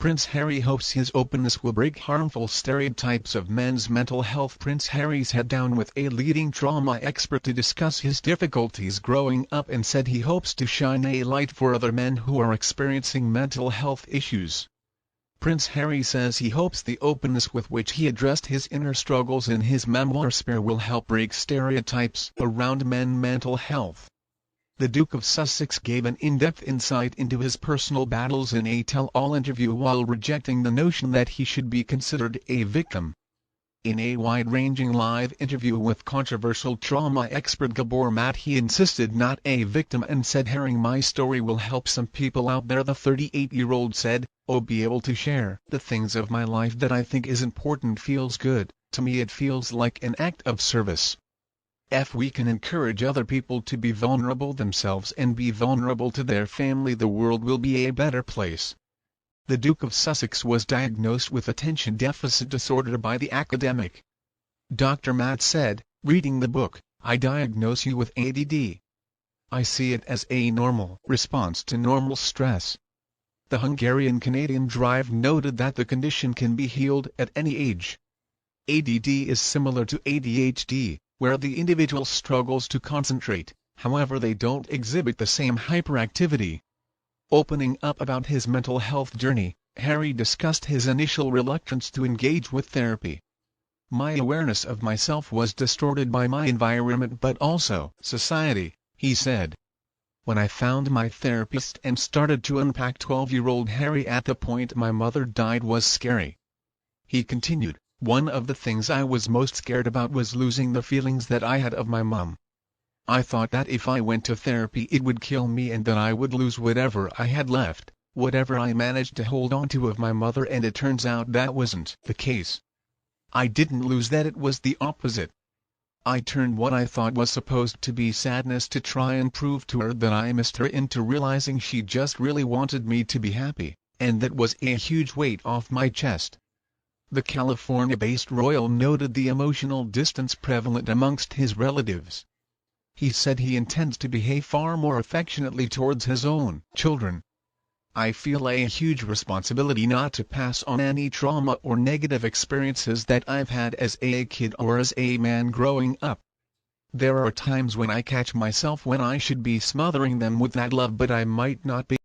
Prince Harry hopes his openness will break harmful stereotypes of men's mental health. Prince Harry sat down with a leading trauma expert to discuss his difficulties growing up and said he hopes to shine a light for other men who are experiencing mental health issues. Prince Harry says he hopes the openness with which he addressed his inner struggles in his memoir Spare will help break stereotypes around men's mental health. The Duke of Sussex gave an in-depth insight into his personal battles in a tell-all interview while rejecting the notion that he should be considered a victim. In a wide-ranging live interview with controversial trauma expert Gabor Mat, he insisted not a victim and said, "Hearing my story will help some people out there." The 38-year-old said, "Oh, be able to share the things of my life that I think is important feels good. To me it feels like an act of service. If we can encourage other people to be vulnerable themselves and be vulnerable to their family, the world will be a better place." The Duke of Sussex was diagnosed with attention deficit disorder by the academic. Dr. Matt said, reading the book, "I diagnose you with ADD. I see it as a normal response to normal stress." The Hungarian-Canadian Drive noted that the condition can be healed at any age. ADD is similar to ADHD, where the individual struggles to concentrate, however they don't exhibit the same hyperactivity. Opening up about his mental health journey, Harry discussed his initial reluctance to engage with therapy. "My awareness of myself was distorted by my environment but also society," he said. "When I found my therapist and started to unpack 12-year-old Harry at the point my mother died was scary." He continued, "One of the things I was most scared about was losing the feelings that I had of my mom. I thought that if I went to therapy it would kill me and that I would lose whatever I had left, whatever I managed to hold on to of my mother, and it turns out that wasn't the case. I didn't lose that, it was the opposite. I turned what I thought was supposed to be sadness to try and prove to her that I missed her into realizing she just really wanted me to be happy, and that was a huge weight off my chest." The California-based royal noted the emotional distance prevalent amongst his relatives. He said he intends to behave far more affectionately towards his own children. "I feel a huge responsibility not to pass on any trauma or negative experiences that I've had as a kid or as a man growing up. There are times when I catch myself when I should be smothering them with that love, but I might not be.